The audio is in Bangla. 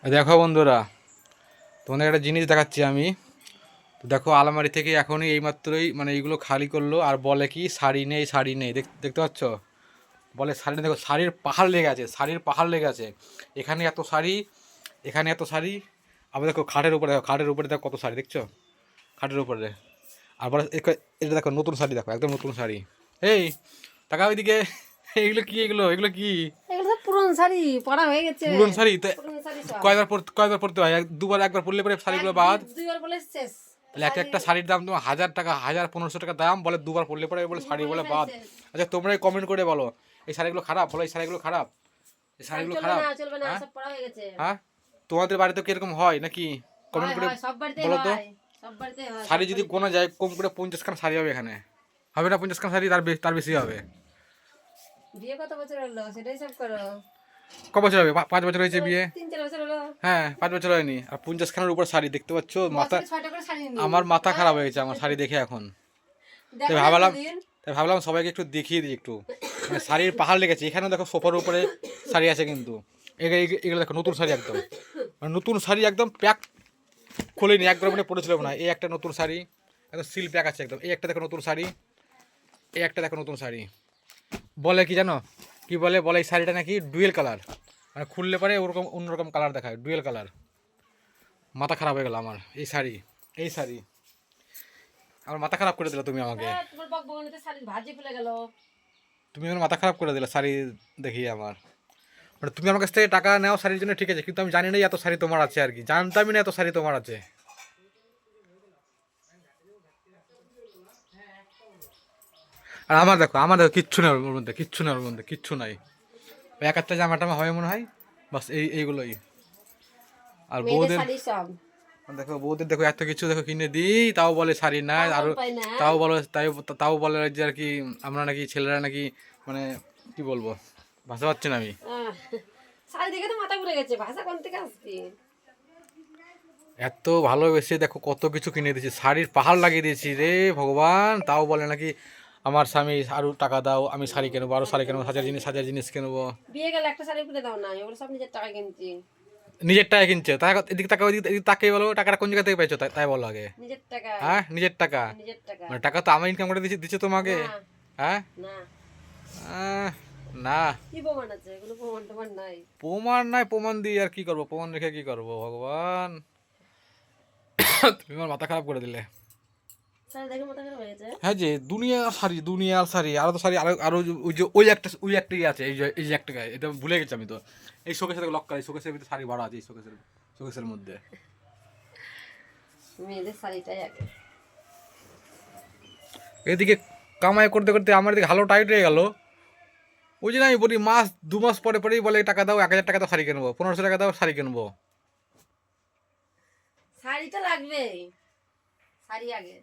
দেখো বন্ধুরা, তোমাদের একটা জিনিস দেখাচ্ছি আমি। তো দেখো, আলমারি থেকে এখনই এইমাত্রই মানে এইগুলো খালি করলো আর বলে কি শাড়ি নেই, শাড়ি নেই। দেখতে পাচ্ছ, বলে শাড়ি নেই। দেখো, শাড়ির পাহাড় লেগে আছে, শাড়ির পাহাড় লেগে আছে। এখানে এত শাড়ি, এখানে এত শাড়ি। আবার দেখো খাটের উপরে, দেখো খাটের উপরে দেখো কত শাড়ি, দেখছো খাটের উপরে। আর বলে এটা দেখো নতুন শাড়ি, দেখো একদম নতুন শাড়ি। এই টাকা ওইদিকে, এগুলো কি, এগুলো এগুলো কি? এগুলো সব পুরনো শাড়ি, পরা হয়ে গেছে। পুরন শাড়ি তো পুরনো শাড়ি সব। কয়বার পরতে হয়? দুবার একবার পরলে পরে শাড়িগুলো বাদ। দুইবার বলে শেষ। তাহলে একটা শাড়ির দাম তোমার 1000 টাকা, 1500 টাকা দাম, বলে দুবার পরলে পরে বলে শাড়ি বলে বাদ। আচ্ছা, তোমরাই কমেন্ট করে বলো এই শাড়িগুলো খারাপ, বলো এই শাড়িগুলো খারাপ, এই শাড়িগুলো চলবে খারাপ। না, চলবে না, হ্যাঁ সব পরা হয়ে গেছে। হ্যাঁ, তোমাদের বাড়িতে কি এরকম হয় নাকি? কমেন্ট করে সব বাড়িতেই বলো তো। হয়, সব বাড়িতেই হয়। শাড়ি যদি কোনো যায় কম করে 50খানা শাড়ি হবে এখানে, হবে না? 50খানা শাড়ি, তার বেশি হবে। বিয়ে কত বছর হলো সেটাই সব করো। ক বছর হবে? 5 বছর হয়েছে বিয়ে। 3-4 বছর হলো। হ্যাঁ, 5 বছর হয়নি, আর 50খানার উপর শাড়ি। দেখতে পাচ্ছ, মাথা, বছরে 6টা করে শাড়ি নিই। আমার মাথা খারাপ হয়ে গেছে আমার শাড়ি দেখে এখন। দেখো তাই না ভাবলাম, কোনদিন? সবাইকে একটু দেখিয়ে দিই একটু। মানে শাড়ির পাহাড় লেগেছে। এখানেও দেখো সোফার উপরে শাড়ি আছে, কিন্তু এগুলো দেখো নতুন শাড়ি একদম, মানে নতুন শাড়ি একদম প্যাক, খোলেনি একবার, মানে পড়েছিল না। এই একটা নতুন শাড়ি একদম সিল প্যাক আছে একদম। এই একটা দেখো নতুন শাড়ি, এই একটা দেখো নতুন শাড়ি। বলে কি জানো, কি বলে, এই শাড়িটা নাকি ডুয়েল কালার, মানে খুললে পরে ওরকম অন্যরকম কালার দেখায়, ডুয়েল কালার। মাথা খারাপ হয়ে গেল আমার। এই শাড়ি আমার মাথা খারাপ করে দিলে তুমি আমাকে। তোমার বকবগনিতে শাড়ির ভাঁজি খুলে গেল। তুমি আমার মাথা খারাপ করে দিলে শাড়ি দেখিয়ে আমার। মানে তুমি আমার কাছ থেকে টাকা নেও শাড়ির জন্য, ঠিক আছে, কিন্তু আমি জানি না এত শাড়ি তোমার আছে আর কি, জানতামই না এত শাড়ি তোমার আছে। আর আমার দেখো কিচ্ছু নেই ওর মধ্যে, কিচ্ছু নেই ওর মধ্যে, কিচ্ছু নাই। ওই এক একটা জামা টামা হয় মনে হয়, বাস এইগুলোই। আর মেয়েদের শাড়ি সব। দেখো বউদের দেখো এত কিছু দেখো কিনে দিই, তাও বলে শাড়ি নাই। আর পাগল পাই না। তাও বলে যে আর কি আমরা নাকি ছেলেরা নাকি, মানে কি বলবো, ভাষা পাচ্ছি না আমি। শাড়ি দেখে তো মাথা ঘুরে গেছে, ভাষা কোন থেকে আসবে? এত ভালোবেসে দেখো কত কিছু কিনে দিয়েছি, শাড়ির পাহাড় লাগিয়ে দিয়েছি রে ভগবান, তাও বলে নাকি আমার স্বামী আরো টাকা দাও, আমি শাড়ি কিনবো, আরো শাড়ি কিনবো, হাজার জিনিস কিনবো। বিয়ে গেলে একটা শাড়ি কিনে দাও না, ওগুলো সব নিজের টাকা কিনছি। নিজের টাকা কিনছে, তাই এদিকে টাকা ওইদিকে তাকে বলো, টাকাটা কোন জায়গা থেকে পেয়েছো তাই বলো আগে। নিজের টাকা। হ্যাঁ, নিজের টাকা। নিজের টাকা। মানে টাকা তো আমি ইনকাম করে দিচ্ছে তোমাকে। না। হ্যাঁ। না। আহ, না, কি প্রমাণ আছে? কোনো প্রমাণ টমাণ নাই। প্রমাণ নাই। প্রমাণ দিয়ে আর কি করবো, প্রমাণ রেখে কি করবো ভগবান। তুমি আমার মাথা খারাপ করে দিলে। শাড়ি দেখে মাথা খারাপ হয়ে গেছে। হ্যাঁ, যে দুনিয়ার শাড়ি, আরো তো শাড়ি, আরো ওই একটা আছে, এই যে একটা গায়ে, এটা ভুলে গেছি আমি তো। এই শোকেসের লক করা, এই শোকেসের ভিতরে শাড়ি ভরা আছে, এই শোকেসের মধ্যে। মেয়েদের শাড়িটাই আগে। এদিকে কামাই করতে করতে আমার এদিকে হালো টাইট হয়ে গেল। ওই জন্য আমি বলি 2 মাস পরে পরেই বলে টাকা দাও, 1000 টাকা দাও শাড়ি কিনবো, 1500 টাকা দাও শাড়ি কিনবো। শাড়িটা লাগবে, শাড়ি আগে।